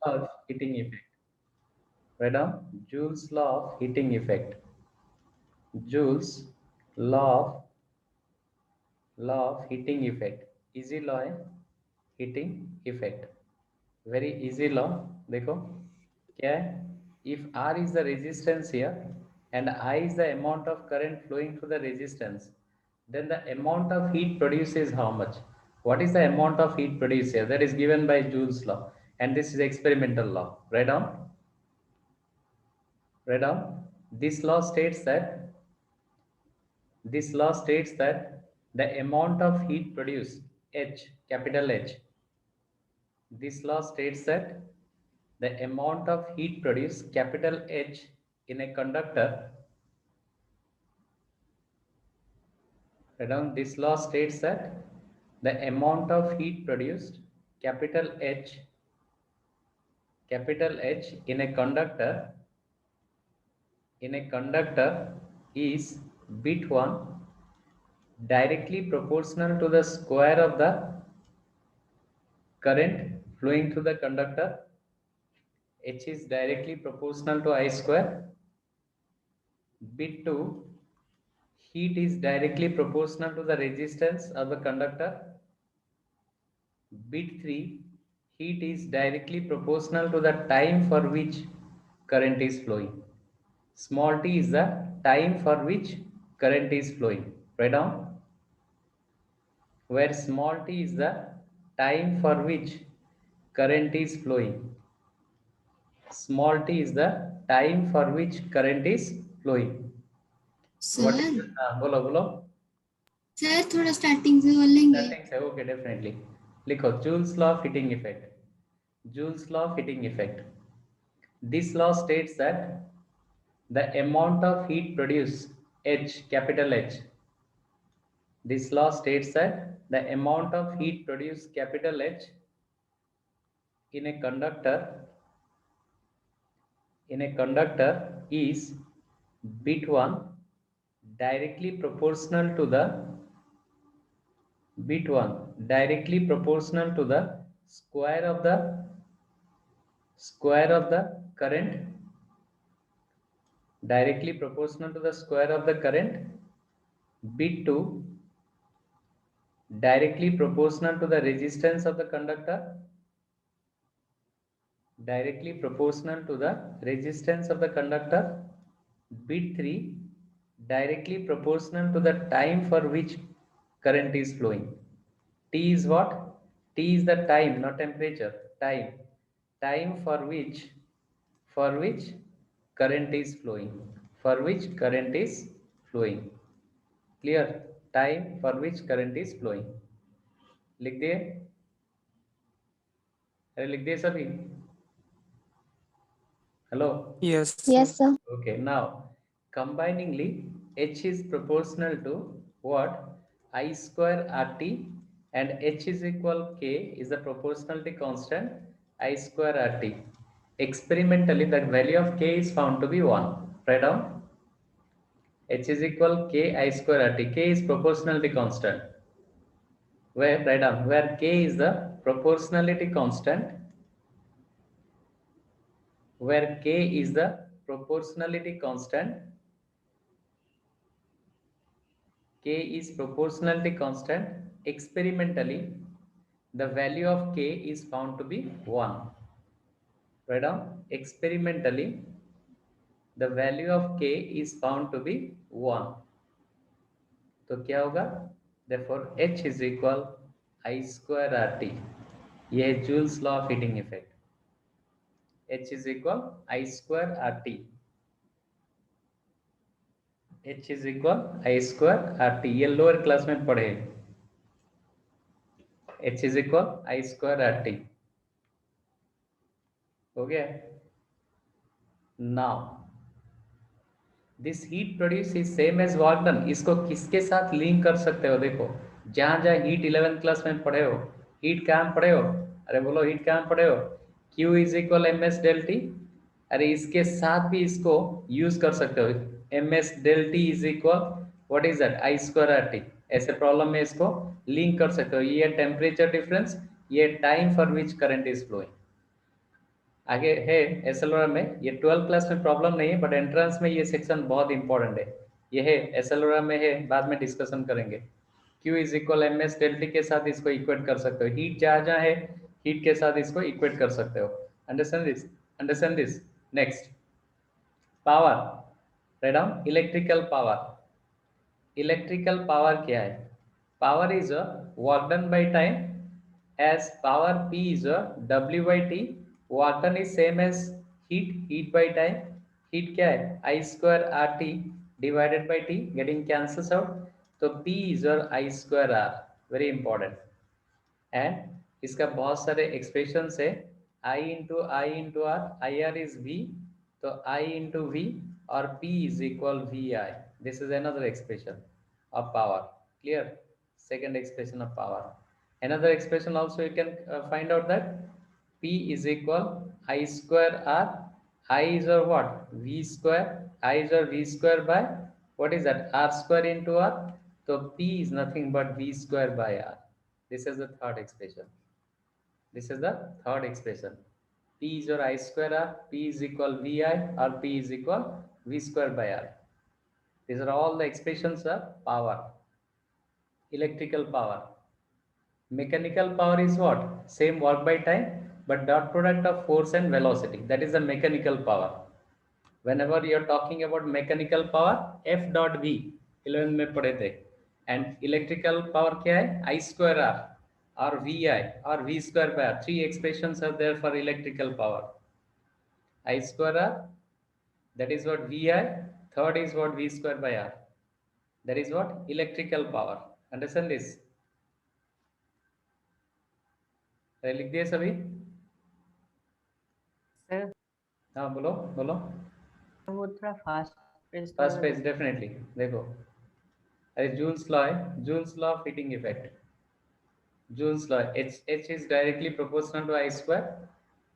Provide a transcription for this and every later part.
law of heating effect. Write down Joule's law of heating effect. Joule's law of heating effect. Easy law है heating effect. Very easy law. देखो क्या है? If R is the resistance here and I is the amount of current flowing through the resistance, then the amount of heat produced is how much? What is the amount of heat produced here? That is given by Joule's law, and this is experimental law. Write down. This law states that the amount of heat produced, H, capital H. This law states that the amount of heat produced, capital H, in a conductor. Write down. This law states that the amount of heat produced, capital H, in a conductor is bit 1 directly proportional to the square of the current flowing through the conductor. H is directly proportional to I square. Bit 2, heat is directly proportional to the resistance of the conductor. Bit 3, heat is directly proportional to the time for which current is flowing. Small t is the time for which current is flowing. Write down. Where small t is the time for which current is flowing. Small t is the time for which current is flowing. What is sir बोलो बोलो. Sir थोड़ा starting से बोल लेंगे. Starting से okay definitely. लिखो joules law of heating effect. Joule's law of heating effect. This law states that the amount of heat produced, H, capital H. This law states that the amount of heat produced, capital H, in a conductor is bit 1 directly proportional to the square of the current, directly proportional to the square of the current. Bit 2 directly proportional to the resistance of the conductor, directly proportional to the resistance of the conductor. Bit 3 directly proportional to the time for which current is flowing. T is what? T is the time, not temperature. Time for which current is flowing. Clear? Time for which current is flowing. लिख दिए? अरे लिख दिए सभी? Hello. Yes, Yes, sir. sir. Okay, now combiningly, H is proportional to what? I square RT, and H is equal K is the proportionality constant I square RT. Experimentally, the value of K is found to be 1. Write down. H is equal K I square RT. K is proportionality constant. Write down, where K is the proportionality constant, where K is the proportionality constant, K is proportionality constant. Experimentally, the value of K is found to be 1. Write down. Experimentally, the value of K is found to be 1. तो क्या होगा? Therefore, H is equal I square RT. ये है Joule's law of heating effect. H is equal I square RT. H is equal I square RT. ये lower class में पढ़े. H is equal I square RT. हो गया? Now, this heat produce is same as work done. इसको किसके साथ link कर सकते हो? देखो, जहां जहां हीट 11th क्लास में पढ़े हो, हीट कहाँ पढ़े हो? अरे बोलो, हीट कहाँ पढ़े हो? Q is equal M S del T. अरे इसके साथ भी इसको यूज कर सकते हो. M S del T is equal what is that? I square R T. ऐसे प्रॉब्लम में इसको लिंक कर सकते हो. ये टेम्परेचर डिफरेंस, ये time for which current is flowing. आगे है एसएलआर में, ये 12 क्लास में प्रॉब्लम नहीं है, बट एंट्रेंस में ये सेक्शन बहुत इंपॉर्टेंट है। ये है एसएलआर में है, बाद में डिस्कशन करेंगे। Q is equal M S delta T के साथ इसको इक्वेट कर सकते हो, हीट जहाँ जहाँ है हीट के साथ इसको इक्वेट कर सकते हो। Understand this. Next, power, write down electrical power. Electrical power क्या है? Power is a work done by time, as power P is a W by T, work done is same as heat by time। heat क्या है? I square RT divided by T, getting cancels out, तो P is your I square R, very important। And इसका बहुत सारे expression है, I into R, I R is V, तो I into V और P is equal VI। This is another expression of power, clear? Second expression of power. Another expression also you can find out that P is equal I square R, I is or what? V square, I is or V square by what is that? R square into R, so P is nothing but V square by R। This is the third expression. This is the third expression. P is your I square R, P is equal VI, or P is equal V square by R। These are all the expressions of power, electrical power। Mechanical power is what? Same work by time, but dot product of force and velocity. That is the mechanical power। Whenever you are talking about mechanical power, F dot V 11 में पढ़े थे। And electrical power क्या है? I square R or VI or V square by R। Three expressions are there for electrical power। I square R, that is what VI, third is what V square by R, that is what electrical power। Understand this? लिख दिए सभी? Sir हाँ बोलो बोलो। वो थोड़ा fast first page definitely देखो, अरे जूल्स लॉ है, joules law of heating effect. Joule's law, H is directly proportional to I square,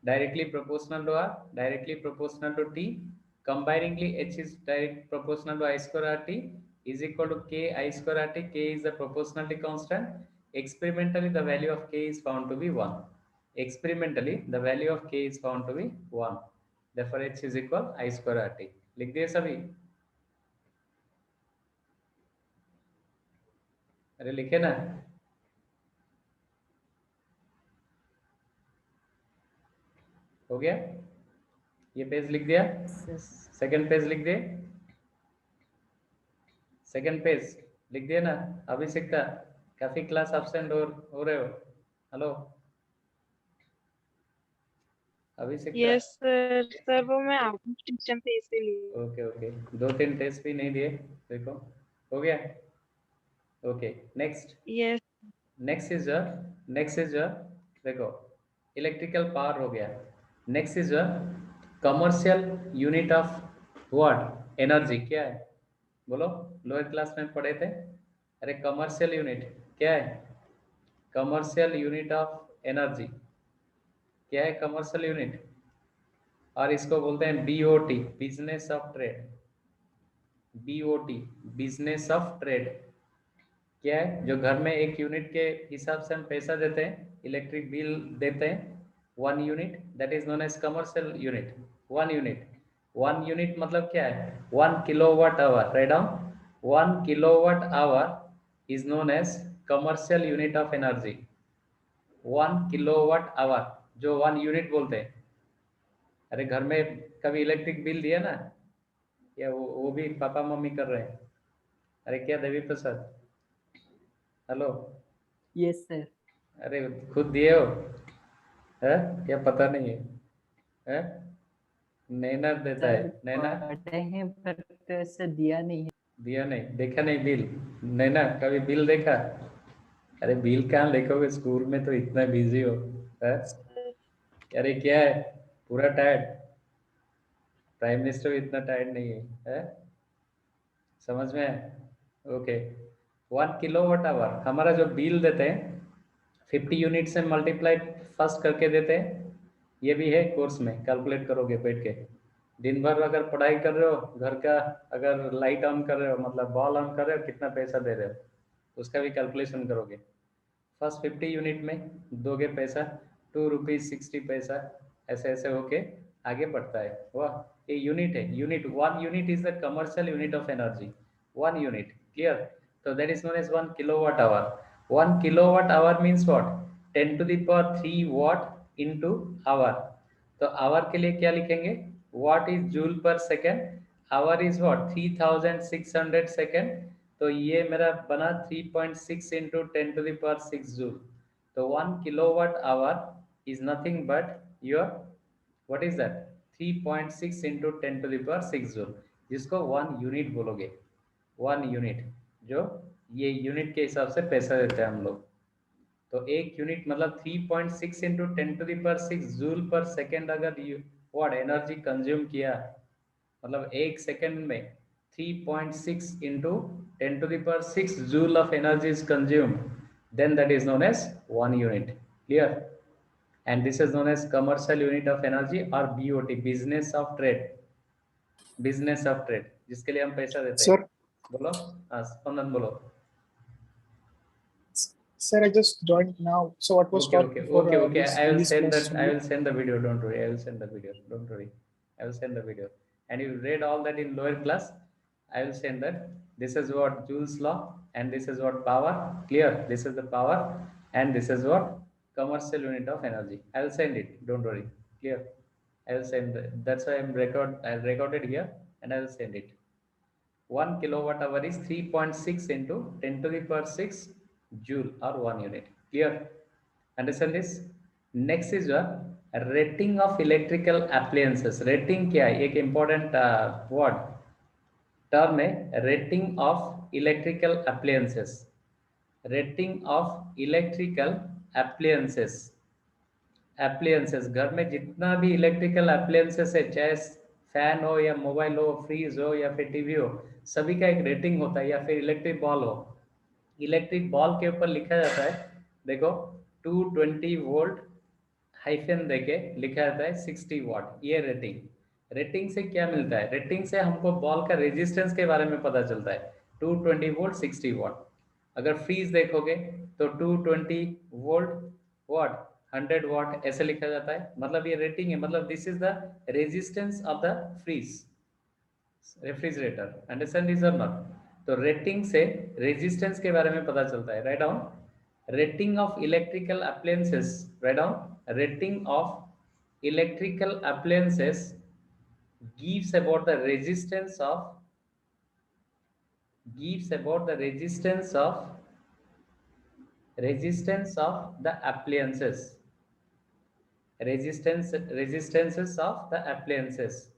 directly proportional to R, directly proportional to T, combiningly H is directly proportional to I square RT is equal to K I square RT, K is the proportionality constant, experimentally the value of K is found to be 1, experimentally the value of K is found to be 1, therefore H is equal I square RT। लिख दिए सभी? अरे लिखे ना? हो गया? ये page लिख दिया? सेकंड पेज लिख दिए? सेकंड पेज लिख दिया ना? अभिषेक का काफी क्लास एब्सेंट हो रहे हो। हेलो अभिषेक का? यस सर वो मैं आउट ऑफ सिस्टम पे इसीलिए। ओके ओके, 2-3 टेस्ट भी नहीं दिए, देखो हो गया। Okay next, yes next is देखो इलेक्ट्रिकल पावर हो गया। Next is commercial unit of what? Energy. क्या है बोलो? लोअर क्लास में पढ़े थे। अरे कमर्शियल यूनिट क्या है? कमर्शियल यूनिट ऑफ एनर्जी क्या है? कमर्शियल यूनिट, और इसको बोलते हैं BOT, business of trade. BOT business of trade क्या है? जो घर में एक यूनिट के हिसाब से हम पैसा देते हैं, इलेक्ट्रिक बिल देते हैं, 1 unit, that is known as commercial unit. 1 unit मतलब क्या है? 1 kilowatt hour, right down. 1 kilowatt hour is known as commercial unit of energy. 1 kilowatt hour जो 1 यूनिट बोलते हैं। अरे घर में कभी इलेक्ट्रिक बिल दिया ना? या वो भी पापा मम्मी कर रहे हैं? अरे क्या Devi Prasad? Hello yes sir. अरे खुद दिए हो है? क्या पता नहीं है? नैना देता है, नैना पढ़े हैं पर ऐसे दिया नहीं है। दिया नहीं, देखा नहीं बिल? नैना कभी बिल देखा? अरे बिल कहाँ देखोगे, स्कूल में तो इतना बिजी हो है? अरे क्या है, पूरा टायर्ड? प्राइम मिनिस्टर भी इतना टायर्ड नहीं है? समझ में है? ओके 1 किलोवाट आवर हमारा जो बिल देते हैं 50 यूनिट से मल्टीप्लाई फर्स्ट करके देते हैं। ये भी है कोर्स में, कैलकुलेट करोगे बैठ के। दिन भर अगर पढ़ाई कर रहे हो, घर का अगर लाइट ऑन कर रहे हो, मतलब बॉल ऑन कर रहे हो, कितना पैसा दे रहे हो उसका भी कैलकुलेशन करोगे। फर्स्ट 50 यूनिट में दोगे पैसा 2 रुपीज 60 पैसा ऐसे ऐसे होके आगे बढ़ता है। वाह, ये यूनिट है, unit, 1 unit is the commercial unit of energy, 1 unit, clear. तो that is known as 1 kilowatt hour. 1 kilowatt hour means what, 10⁻³ watt into hour. तो आवर के लिए क्या लिखेंगे, watt is joule per second, hour is what 3600 second. तो ये मेरा बना 3.6 इंटू 10⁻6 जूल। तो 1 kilowatt our is nothing but your, what is that, 3.6 into 10⁻6 joule, जिसको 1 यूनिट बोलोगे। 1 यूनिट, जो ये यूनिट के हिसाब से पैसा देते हैं हम लोग। तो 1 यूनिट मतलब 3.6 इंटू 10⁻6 जूल पर सेकेंड अगर व्हाट एनर्जी कंज्यूम किया, मतलब 1 सेकेंड में 3.6 into 10⁻6 joule of energy is consume, then that is known as 1 unit, clear। and this is known as commercial unit of energy or BOT, business of trade, business of trade, जिसके लिए हम पैसा देते हैं। Sir, बोलो, हाँ स्पंदन बोलो। sir, I just joined now. So what was taught before this I will release send class that, to I you? will send the video, don't worry, I will send the video, don't worry, I will send the video, and you read all that in lower class. I will send that. This is what Joule's law, and this is what power, clear, this is the power, and this is what commercial unit of energy. I will send it, don't worry, clear. I will send that. That's why I recorded here, and I will send it. 1 kilowatt hour is 3.6 into 10⁻6 joule or 1 unit, clear, understand this। next is a rating of electrical appliances। rating क्या है, एक important word term है, rating of electrical appliances, rating of electrical appliances. Appliances, घर में जितना भी electrical appliances है, चाहे फैन हो या मोबाइल हो, फ्रीज हो या फिर टीवी हो, सभी का एक रेटिंग होता है, या फिर इलेक्ट्रिक बॉल हो। इलेक्ट्रिक बॉल के ऊपर लिखा जाता है, देखो 220 वोल्ट हाइफन देके लिखा जाता है 60 वाट, ये रेटिंग। रेटिंग से क्या मिलता है, रेटिंग से हमको बॉल का रेजिस्टेंस के बारे में पता चलता है, 220 वोल्ट 60 वाट। अगर फ्रीज देखोगे तो 220 वोल्ट वाट 100 वाट ऐसे लिखा जाता है, मतलब ये रेटिंग है, मतलब this is the resistance of the fridge refrigerator, understand this or not. तो रेटिंग से रेजिस्टेंस के बारे में पता चलता है। Right down, rating of electrical appliances, write down, rating of electrical appliances gives about the resistance of, gives about the resistance of the appliances, resistances of the appliances।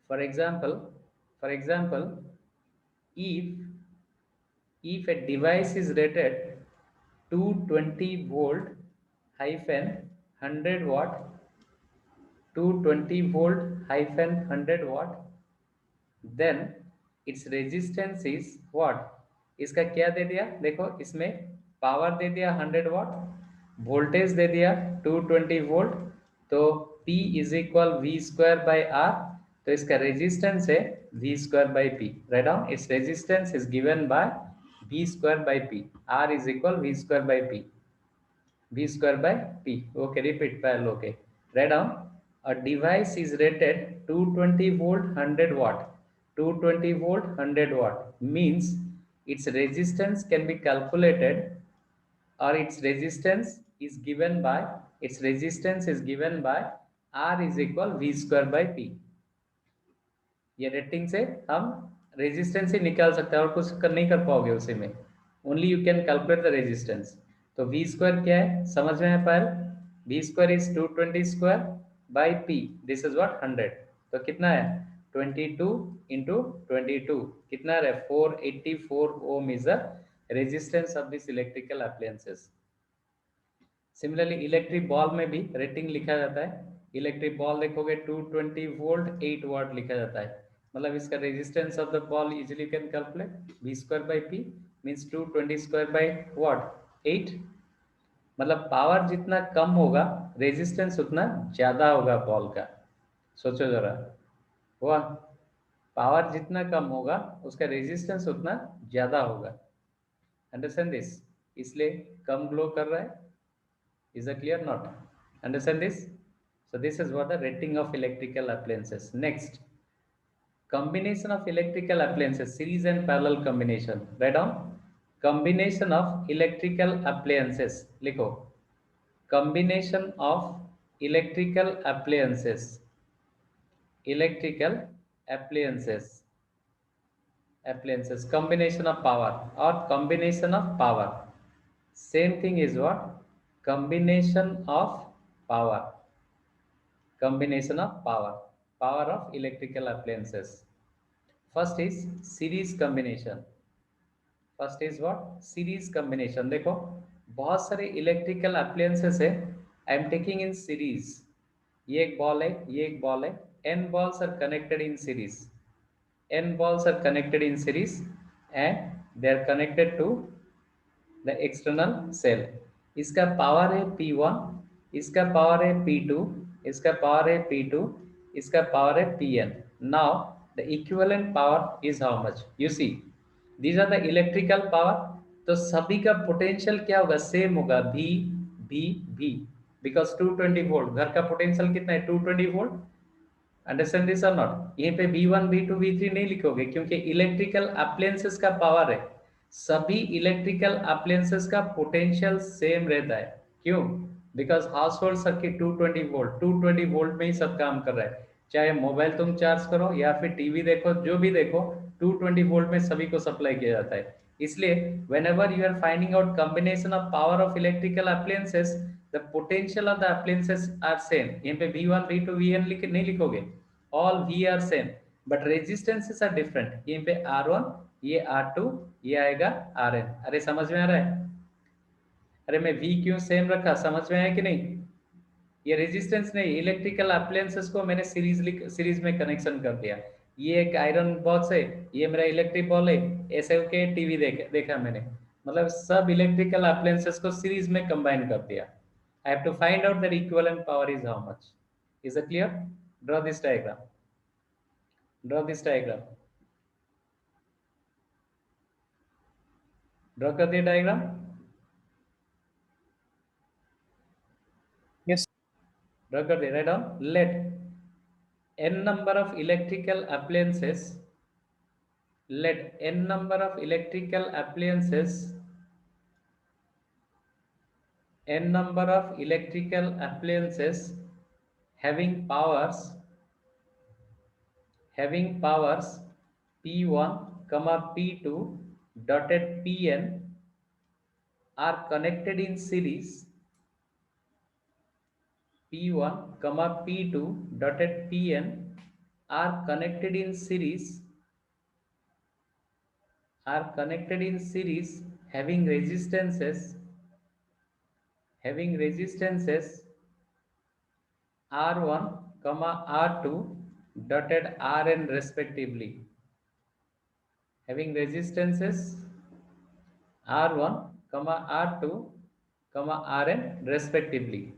For example, if a device is rated 220 volt hyphen 100 watt, 220 volt hyphen 100 watt, then its resistance is what, इसका क्या दे दिया, देखो इसमें power दे दिया 100 वाट, voltage दे दिया 220 volt, तो P is equal V square by R, तो इसका रेजिस्टेंस है V square by P. Right down, it's resistance is given by V square by P, R is equal V square by P, v square by p। okay, repeat pal, okay, write down, a device is rated 220 volt 100 watt, 220 volt 100 watt means its resistance can be calculated, or its resistance is given by r is equal v square by p। ये rating से हम resistance ही निकाल सकते हैं, और कुछ नहीं कर पाओगे उसी में, only you can calculate the resistance. तो वी स्क्वायर क्या है समझ में है पहले, V square is 220 square by P, this is what 100, तो कितना है 22 इंटू 22 कितना है 484 ohm is the resistance of this electrical appliances. Similarly electric bulb में भी रेटिंग लिखा जाता है, इलेक्ट्रिक बॉल देखोगे 220 वोल्ट 8 वाट लिखा जाता है, मतलब इसका resistance of the ball easily can calculate, V square by P means 220 square by what 8, मतलब पावर जितना कम होगा रेजिस्टेंस उतना ज्यादा होगा बॉल का। सोचो जरा, वाह, पावर जितना कम होगा उसका रेजिस्टेंस उतना ज्यादा होगा, अंडरस्टैंड दिस, इसलिए कम ग्लो कर रहा है। Is that clear not? Understand this? So this is what the rating of electrical appliances. Next, combination of electrical appliances, series and parallel combination. Write down combination of electrical appliances. लिखो combination of electrical appliances. Electrical appliances. Appliances. Combination of power or combination of power. Same thing is what? Combination of power. Combination of power. Power of electrical appliances. First is series combination. First is what series combination देखो बहुत सारे electrical appliances है I am taking in series ये एक ball है ये एक ball है n balls are connected in series n balls are connected in series and they are connected to the external cell इसका पावर है P1 इसका पावर है P2 इसका पावर है P2 इसका पावर है Pn now the equivalent power is how much you see these are the electrical power तो सभी का पोटेंशियल क्या होगा सेम होगा V V V because 220 volt घर का पोटेंशियल कितना है 220 volt understand this or not यहीं पे V1 V2 V3 नहीं लिखोगे क्योंकि इलेक्ट्रिकल अप्लायंसेस का पावर है सभी इलेक्ट्रिकल अप्लायंसेस का पोटेंशियल सेम रहता है क्यों because house hold circuit 220 volt में ही सब काम कर रहा है चाहे मोबाइल तुम चार्ज करो या फिर टीवी देखो जो भी देखो 220 वोल्ट में सभी को सप्लाई किया जाता है इसलिए whenever you are finding out combination of power of electrical appliances the potential of the appliances are same यहाँ पे V1 V2 Vn नहीं लिखोगे all V are same but resistances are different यहाँ पे R1 ये R2 ये आएगा Rn अरे समझ में आ रहा है अरे मैं V क्यों सेम रखा समझ में आया कि नहीं ये रेजिस्टेंस नहीं इलेक्ट्रिकल अप्लायंसेस को मैंने सीरीज में कनेक्शन कर दिया ये एक आयरन बॉक्स है ये मेरा इलेक्ट्रिक बॉल है ऐसे के टीवी देखा मैंने मतलब सब इलेक्ट्रिकल अप्लायंसेस को सीरीज में कंबाइन कर दिया I have to find out the equivalent power is how much is it clear draw this diagram draw कर दिया डायग्राम Yes. ड्रॉ कर दिया right down let n number of electrical appliances let n number of electrical appliances having powers P1 comma P2 dotted Pn are connected in series P1 comma P2 dotted Pn are connected in series having resistances R1 comma R2 dotted Rn respectively having resistances R1 comma R2 comma Rn respectively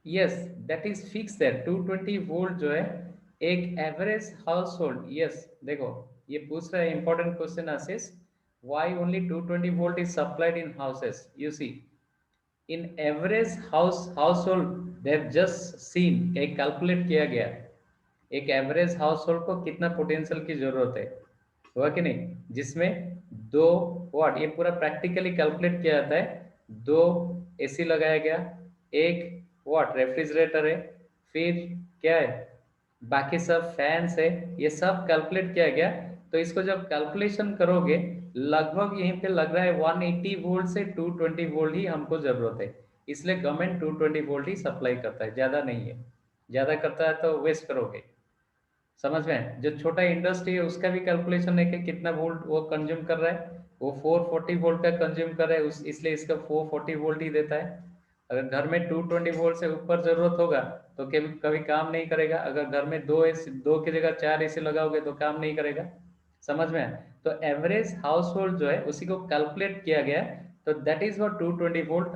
yes that is fix है 220 volt जो है एक average house hold yes देखो ये पूछ रहा है important question Ashish why only 220 volt is supplied in houses you see in average household they have just seen एक कैलकुलेट किया गया एक एवरेज हाउस होल्ड को कितना पोटेंशियल की जरूरत है हुआ कि नहीं जिसमें 2 वाट ये पूरा प्रैक्टिकली कैलकुलेट किया जाता है 2 एसी लगाया गया एक व्हाट रेफ्रिजरेटर है फिर क्या है बाकी सब फैंस है ये सब कैलकुलेट किया गया तो इसको जब कैलकुलेशन करोगे लगभग यहीं पे लग रहा है 180 वोल्ट से 220 वोल्ट ही हमको जरूरत है इसलिए गवर्नमेंट 220 वोल्ट ही सप्लाई करता है ज्यादा नहीं है ज्यादा करता है तो वेस्ट करोगे समझ में जो छोटा इंडस्ट्री है उसका भी कैलकुलेशन है कि कितना वोल्ट वो कंज्यूम कर रहा है वो 440 वोल्ट का कंज्यूम कर रहा है इसलिए इसका 440 वोल्ट ही देता है अगर घर में 220 वोल्ट से ऊपर जरूरत होगा तो कभी काम नहीं करेगा अगर घर में 2 की जगह 4 एसी लगाओगे तो काम नहीं करेगा समझ में तो एवरेज हाउस होल्ड जो है उसी को कैलकुलेट किया गया तो दैट इज व्हाट 220 वोल्ट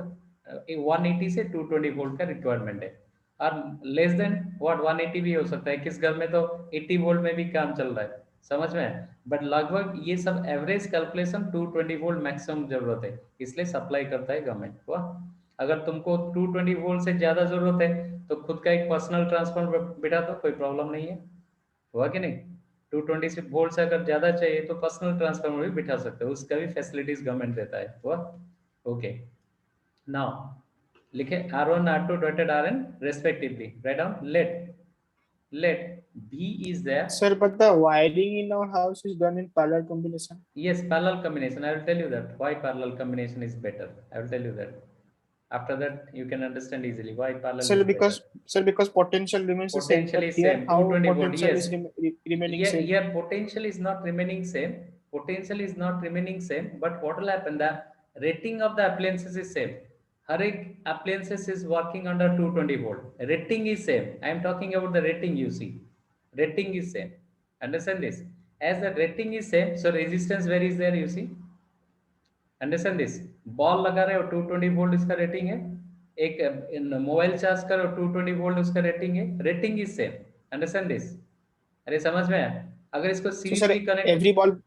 180 से 220 वोल्ट का रिक्वायरमेंट है और लेस देन व्हाट 180 भी हो सकता है किस घर में तो 80 वोल्ट में भी काम चल रहा है समझ में बट लगभग ये सब एवरेज कैलकुलेशन 220 वोल्ट मैक्सिमम जरूरत है इसलिए सप्लाई करता है गवर्नमेंट हुआ अगर तुमको 220 वोल्ट से ज्यादा जरूरत है तो खुद का एक पर्सनल ट्रांसफार्मर बिठा दो, कोई प्रॉब्लम नहीं है, हुआ कि नहीं? 220 वोल्ट से अगर ज्यादा चाहिए तो पर्सनल ट्रांसफार्मर भी बिठा सकते हो, उसका भी फैसिलिटीज गवर्नमेंट देता है, हुआ? ओके, नाउ लिखे R1 R2 dotted Rn respectively, write down let B is there. Sir, but the wiring in our house is done in parallel combination. Yes, parallel combination, I will tell you that why parallel combination is better, I will tell you that. After that you can understand easily why parallel Sir, is because better. sir, because potential remains the same. Potential But is here, same, how 220 volt, potential yes. is remaining Here, same? here potential is not remaining same, potential is not remaining same, but what will happen, the rating of the appliances is same. हर एक appliances is working under 220 volt, rating is same, I am talking about the rating, you see, rating is same, understand this? As the rating is same, so resistance varies there, you see, understand this. Ball लगा रहे हो 220 volt इसका rating है, एक mobile charge करो 220 volt उसका rating है, rating is same, understand this? अरे समझ में आया? अगर इसको So, सीरीज sir, भी connect, every bulb.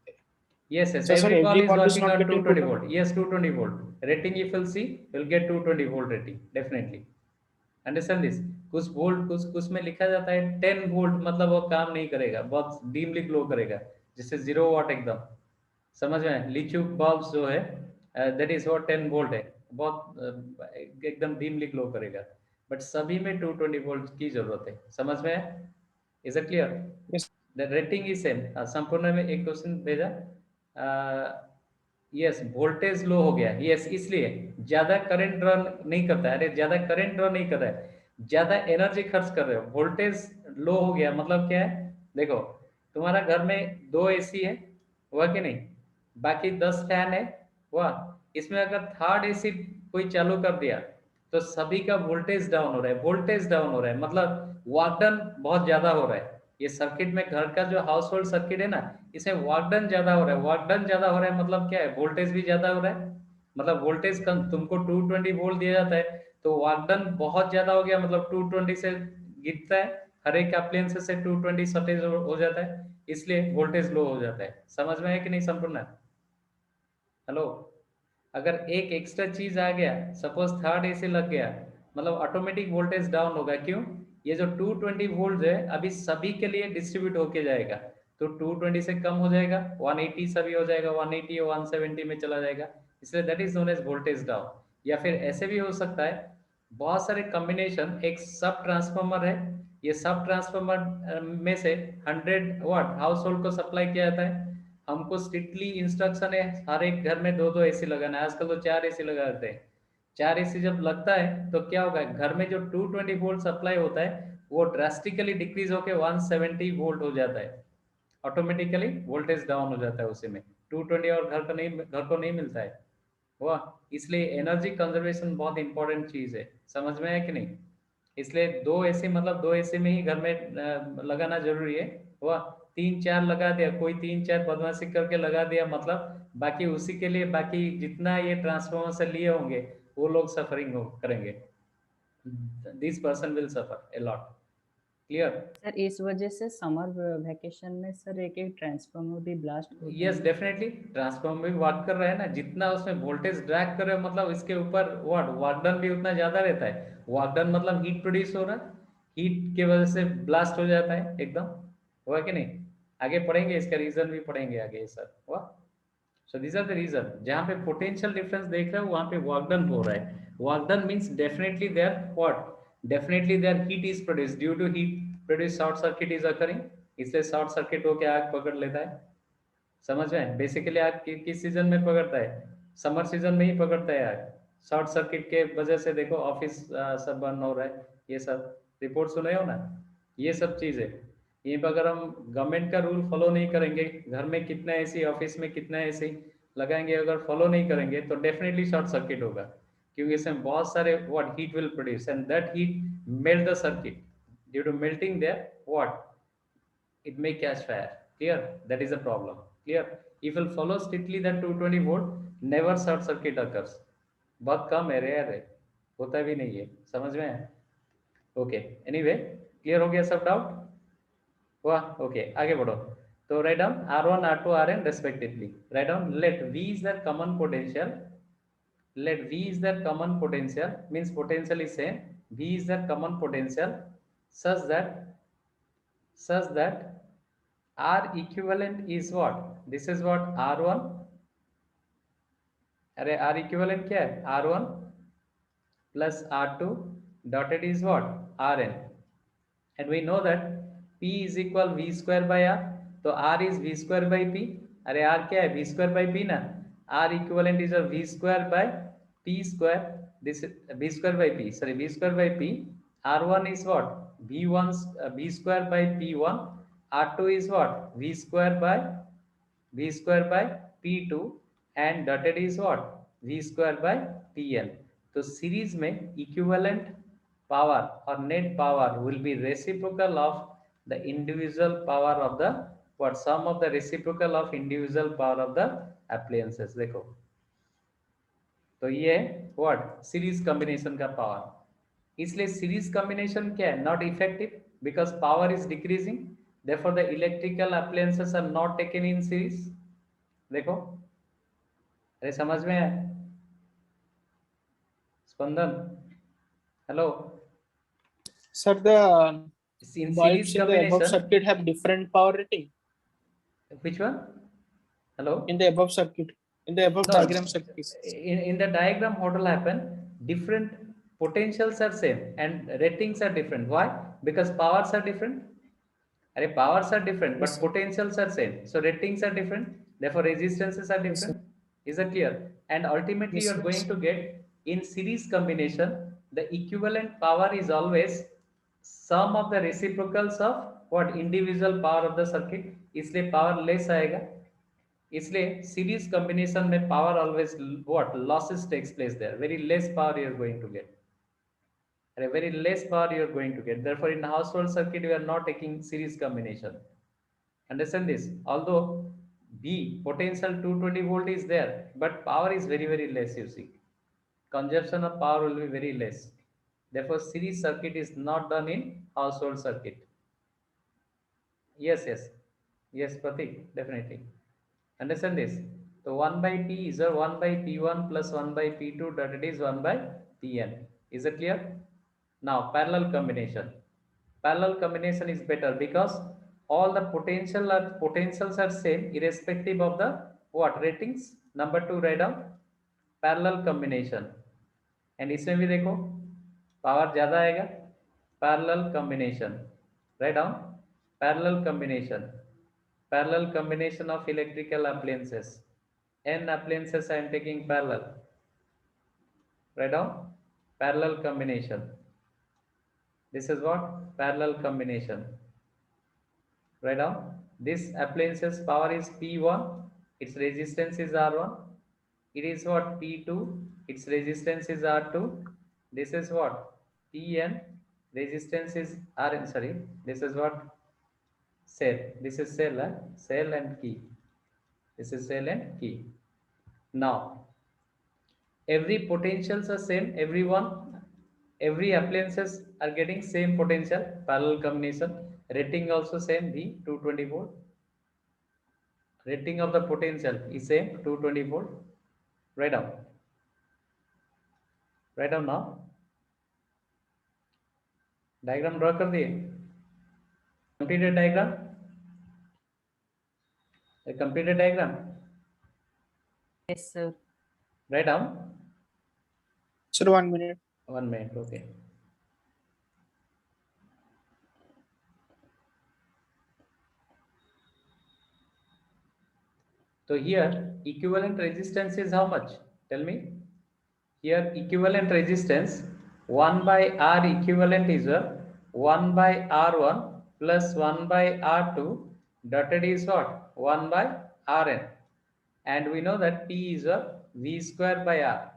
yes yes, So, sir, every ball every is bulb is working not on getting 220 volt, yes 220 volt rating, if you'll see you'll get 220 volt rating definitely, understand this? कुछ volt कुछ में लिखा जाता है 10 volt, मतलब वो काम नहीं करेगा, बहुत डीमली ग्लो करेगा, जिससे 0 वाट एकदम, समझ में? लिथियम बल्ब जो है दैट इज व्हाट 10 वोल्ट है, बहुत एकदम डीमली ग्लो करेगा, बट सभी में 220 वोल्ट की जरूरत है, समझ में? Is it clear? Yes. The rating is same. संपूर्ण में एक क्वेश्चन भेजा, यस वोल्टेज लो हो गया, यस इसलिए ज्यादा करंट ड्रॉ नहीं करता है, अरे ज्यादा करंट ड्रॉ नहीं कर रहा है, ज्यादा एनर्जी खर्च कर रहे हो, वोल्टेज लो हो गया, मतलब क्या है? देखो तुम्हारा घर में 2 एसी है, हुआ कि नहीं? बाकी 10 फैन है, हुआ? इसमें अगर थर्ड एसी कोई चालू कर दिया तो सभी का वोल्टेज डाउन हो रहा है, वोल्टेज डाउन हो रहा है, मतलब वर्क डन बहुत ज्यादा हो रहा है। ये सर्किट में घर का जो हाउस होल्ड सर्किट है ना, इसमें वर्क डन ज्यादा हो रहा है, वर्क डन ज्यादा हो रहा है मतलब क्या है? वोल्टेज भी ज्यादा हो रहा है, मतलब वोल्टेज कम, तुमको 220 वोल्ट दिया जाता है तो वर्क डन बहुत ज्यादा हो गया, मतलब 220 से गिरता है, हर एक अप्लायंस से 220 शॉर्टेज हो जाता है, इसलिए वोल्टेज लो हो जाता है। समझ में है कि नहीं संपूर्ण? हेलो, अगर एक एक्स्ट्रा चीज आ गया, सपोज थर्ड एसी लग गया, मतलब ऑटोमेटिक वोल्टेज डाउन होगा, क्यों? ये जो 220 वोल्ट है अभी सभी के लिए डिस्ट्रीब्यूट होके जाएगा, तो 220 से कम हो जाएगा, 180 सभी हो जाएगा, 180 या 170 में चला जाएगा, इसलिए that is known as voltage down. या फिर ऐसे भी हो सकता है, बहुत सारे कॉम्बिनेशन, एक सब ट्रांसफार्मर है, ये सब ट्रांसफार्मर में से 100 वाट हाउस होल्ड को सप्लाई किया जाता है, हमको स्ट्रिक्टली इंस्ट्रक्शन है हर एक घर में 2-2 एसी लगाना है, आजकल तो 4 एसी लगा देते हैं। 4 एसी जब लगता है तो क्या होगा, घर में जो 220 वोल्ट सप्लाई होता है वो ड्रास्टिकली डिक्रीज होकर 170 वोल्ट हो जाता है, ऑटोमेटिकली वोल्टेज डाउन हो जाता है उसी में, 220 और घर को नहीं मिलता है, वाह। इसलिए एनर्जी कंजर्वेशन बहुत इंपॉर्टेंट चीज है, समझ में है कि नहीं? इसलिए 2 एसी, मतलब 2 एसी में ही घर में लगाना जरूरी है, वाह। 3-4 लगा दिया, कोई 3-4 बदमाशी करके लगा दिया, मतलब बाकी उसी के लिए, बाकी जितना ये ट्रांसफार्मर से लिए होंगे वो लोग सफरिंग करेंगे, this person will suffer a lot, clear? Sir इस वजह से समर वेकेशन में सर एक एक ट्रांसफार्मर भी ब्लास्ट होते यस हैं। डेफिनेटली, ट्रांसफार्मर भी वर्क कर रहा है ना, जितना उसमें वोल्टेज ड्रैग कर रहे हो, मतलब इसके ऊपर वर्क डन भी उतना ज्यादा रहता है, वर्क डन मतलब हीट प्रोड्यूस हो रहा है, हीट की वजह से ब्लास्ट हो जाता है एकदम, हुआ कि नहीं? आगे पढ़ेंगे, इसका रीजन भी पढ़ेंगे आगे सर, हुआ? So this are the reason, जहाँ पे पोटेंशियल डिफरेंस देख रहे हो वहां पे वर्क डन हो रहा है, work done means definitely there what, definitely there heat is produce, due to heat produce short circuit is occurring, इसलिए शॉर्ट सर्किट होकर आग पकड़ लेता है, समझ में? बेसिकली आग किस सीजन में पकड़ता है? समर सीजन में ही पकड़ता है आग, शॉर्ट सर्किट के वजह से। देखो ऑफिस सब बंद हो रहा है, ये सब रिपोर्ट सुने हो ना, ये सब चीज है। यहीं पर अगर हम गवर्नमेंट का रूल फॉलो नहीं करेंगे, घर में कितना एसी, ऑफिस में कितना एसी लगाएंगे, अगर फॉलो नहीं करेंगे तो डेफिनेटली शॉर्ट सर्किट होगा, क्योंकि इसमें बहुत सारे what heat will produce and that heat melt the circuit, due to melting there what it may catch fire, clear? That is a problem, clear? If you follow strictly that 220 volt, never short circuit occurs, बहुत कम है, rare है, होता भी नहीं है, समझ में है? ओके, एनीवे क्लियर हो गया सब डाउट? वाह, ओके आगे बढ़ो। तो write down R1 R2 Rn respectively, right down late V is the common potential, let V is the common potential, means potential is same, V is the common potential such that R equivalent is what? This is what R1, अरे R equivalent क्या है? R1 plus R2 dotted is what? Rn. And we know that P is equal V square by R. तो R is V square by P. अरे R क्या है? V square by P ना. R equivalent is a V square by P square. This is V square by P. Sorry, V square by P. R1 is what? V1 V square by P1. R2 is what? V square by P2 and dotted is what? V square by Pn. तो series में equivalent power or net power will be reciprocal of the individual power of the what sum of the reciprocal of individual power of the appliances. देखो तो ये what series combination का power, इसलिए series combination क्या है? Not effective because power is decreasing, therefore the electrical appliances are not taken in series. देखो अरे समझ में है Spandan? Hello Sir, the in bulbs series in the above combination. circuit have different power rating. Which one? Hello? In the above circuit, in the above No, diagram circuit. in the diagram what will happen? Different potentials are same and ratings are different. Why? Because powers are different. Arey, powers are different, but Yes. potentials are same. So ratings are different. Therefore, resistances are Yes, different. Is that clear? And ultimately, Yes, you are yes. going to get in series combination, the equivalent power is always sum of the reciprocals of what individual power of the circuit. इसलिए power less आएगा. इसलिए series combination में power always what losses takes place there, very less power you are going to get, अरे very less power you are going to get. Therefore in household circuit we are not taking series combination. Understand this? Although B potential 220 volt is there, but power is very less. You see, consumption of power will be very less. Therefore, series circuit is not done in household circuit. Yes, Pratik, definitely. Understand this? So 1 by P is a 1 by P1 plus 1 by P2, that it is 1 by Pn. Is it clear? Now parallel combination. Parallel combination is better because all the potentials are same irrespective of the what ratings. Number 2 write down parallel combination. And इसमें भी देखो power ज्यादा आएगा. Parallel combination. Write down parallel combination. Parallel combination of electrical appliances. N appliances I am taking parallel. Write down parallel combination. This is what parallel combination. Write down this appliance's power is P1, its resistance is R1. It is what P2, its resistance is R2. This is what Pn, resistance is Rn. Sorry, this is what cell. This is cell, cell and key. This is cell and key. Now every potentials are same, every appliances are getting same potential. Parallel combination. Rating also same, V 220 volt. Rating of the potential is same 220 volt. Write down now. Diagram draw कर दिए. Completed diagram. A completed diagram. Yes, sir. Write down. Sir, 1 minute. 1 minute. Okay. So here equivalent resistance is how much? Tell me. Here equivalent resistance 1 by R equivalent is a 1 by R1 plus 1 by R2 dotted is what? 1 by Rn. And we know that P is a V square by R.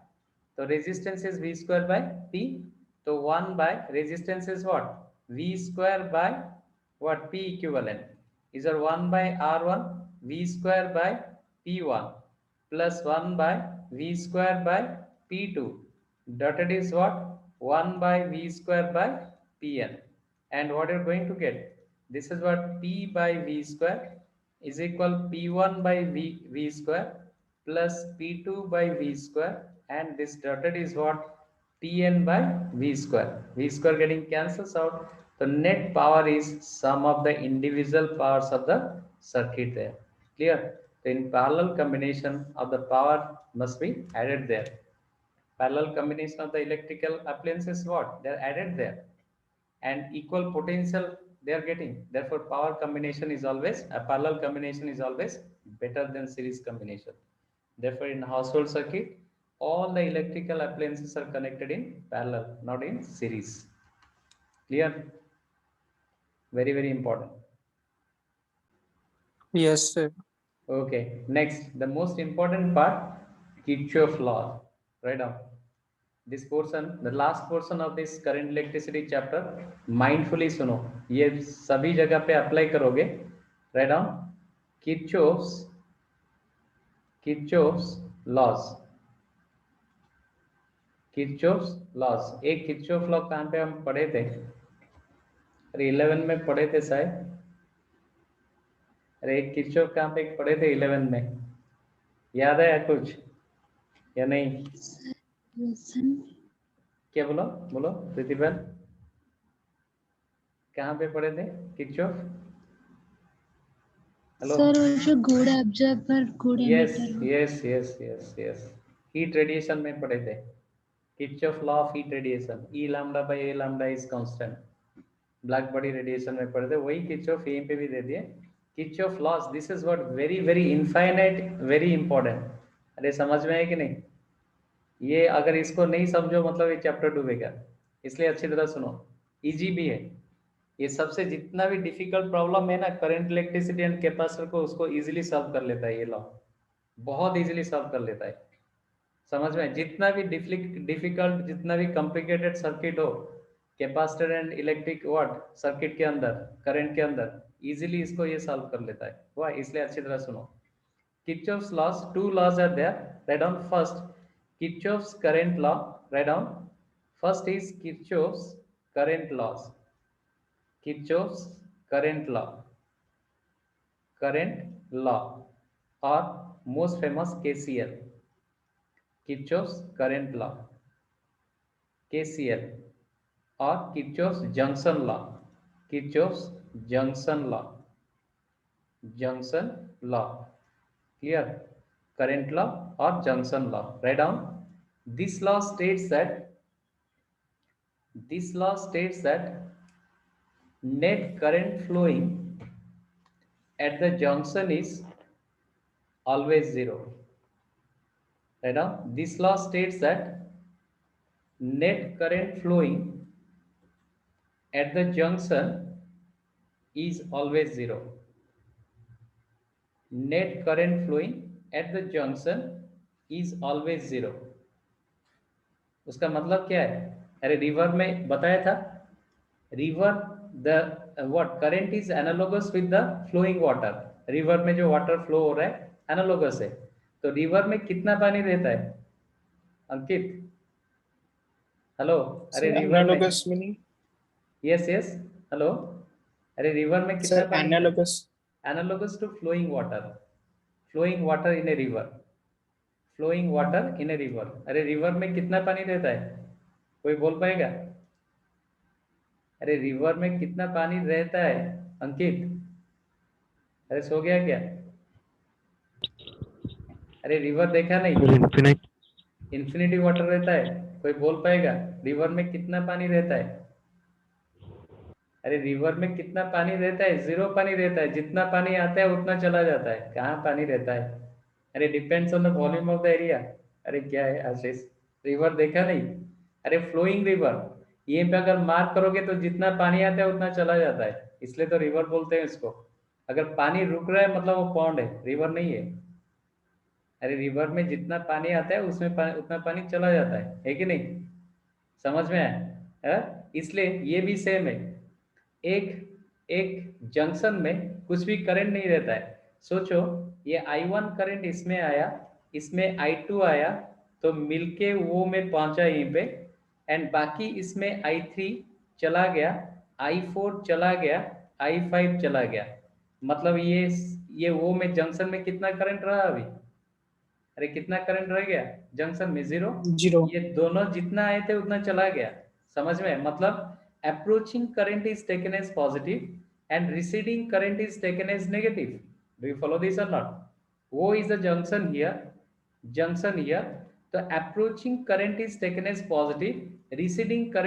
So resistance is V square by P. So 1 by resistance is what? V square by what? P equivalent is a 1 by R1 V square by P1 plus 1 by V square by P2 dotted is what? 1 by V square by Pn. And what you're going to get? This is what P by V square is equal P1 by V square plus P2 by V square and this dotted is what? Tn by V square. V square getting cancels out. The net power is sum of the individual powers of the circuit there. Clear? So in parallel combination of the power must be added there. Parallel combination of the electrical appliances, what? They are added there. And equal potential they are getting. Therefore, power combination is always, a parallel combination is always better than series combination. Therefore, in household circuit, all the electrical appliances are connected in parallel, not in series. Clear? Very, very important. Yes, sir. Okay, next, the most important part, Kirchhoff law. Write down. This portion, the last portion of this current electricity chapter, mindfully सुनो, ये सभी जगह पे apply करोगे. Write down Kirchhoff's laws. Kirchhoff's laws. एक Kirchhoff law कहाँ पे हम पढ़े थे? अरे 11 में पढ़े थे शायद. अरे एक Kirchhoff कहाँ पे पढ़े थे 11 में? याद है कुछ या नहीं? क्या बोलो बोलो प्रतिभा, कहाँ पे पढ़े थे Kirchhoff? हेलो. सर वो जो घोड़ा ऑब्जर्वर घोड़े यस हीट रेडिएशन में पढ़े थे. Kirchhoff law of heat radiation, E lambda by A lambda is constant. Black body radiation में पढ़े थे, वही Kirchhoff यहीं पे भी दे दिए. Kirchhoff laws, this is what very very infinite, very important. अरे समझ में है कि नहीं? ये अगर इसको नहीं समझो मतलब ये चैप्टर डूबेगा, इसलिए अच्छी तरह सुनो. इजी भी है ये. सबसे जितना भी डिफिकल्ट प्रॉब्लम है ना करंट इलेक्ट्रिसिटी एंड कैपेसिटर को, उसको इजीली सॉल्व कर लेता है ये लॉ. बहुत इजीली सॉल्व कर लेता है. समझ में? जितना भी डिफिकल्ट, जितना भी कॉम्प्लिकेटेड सर्किट हो capacitor and electric what circuit के अंदर, करंट के अंदर, इजीली इसको ये सॉल्व कर लेता है. वाह, इसलिए अच्छी तरह सुनो. Kirchhoff's laws, two laws are there. Write down first Kirchhoff's current law. Write down first is Kirchhoff's current laws. Kirchhoff's current law, or most famous KCL. Kirchhoff's current law, KCL, or Kirchhoff's junction law. Kirchhoff's junction law. Clear? Current law or junction law. Write down. This law states that net current flowing at the junction is always zero. Write down. This law states that net current flowing at the junction is always zero. Net current flowing at the junction is always zero. उसका मतलब क्या है? अरे river में बताया था, river the what current is analogous with the flowing water. River में जो वाटर फ्लो हो रहा है एनालोगस है. तो रिवर में कितना पानी रहता है अंकित? हेलो. अरे river Analogous meaning? Yes hello. अरे रिवर में कितना Sir, पानी? analogous to flowing water in a river. Flowing water in a river. अरे रिवर में कितना पानी रहता है? कोई बोल पाएगा? अरे रिवर में कितना पानी रहता है अंकित? अरे सो गया क्या? अरे रिवर देखा नहीं? इन्फिनिटी वाटर रहता है. कोई बोल पाएगा रिवर में कितना पानी रहता है? अरे रिवर में कितना पानी रहता है? जीरो पानी रहता है. जितना पानी आता है उतना चला जाता है. कहाँ पानी रहता है? अरे depends on the volume of the area. अरे क्या है आशीष? रिवर देखा नहीं? अरे फ्लोइंग रिवर, ये पे अगर मार्क करोगे तो जितना पानी आता है उतना चला जाता है, इसलिए तो रिवर बोलते हैं इसको. अगर पानी रुक रहा है मतलब वो पॉन्ड है, रिवर नहीं है. अरे रिवर में जितना पानी आता है उसमें उतना पानी चला जाता है कि नहीं? समझ में आया? इसलिए ये भी सेम है. एक जंक्शन में कुछ भी करंट नहीं रहता है. सोचो ये I1 करंट इसमें आया, इसमें I2 आया, तो मिलके वो में पहुंचा यहीं पे, एंड बाकी इसमें I3 चला गया, I4 चला गया, I5 चला गया. मतलब ये वो में जंक्शन में कितना करंट रहा अभी? अरे कितना करंट रह गया जंक्शन में? 0। 0. ये दोनों जितना आए थे उतना चला गया। समझ में? मतलब approaching current is taken as positive and receding current is taken as negative. Do you follow this or not? वो इज द जंक्शन हियर, तो approaching current is taken as positive, receding current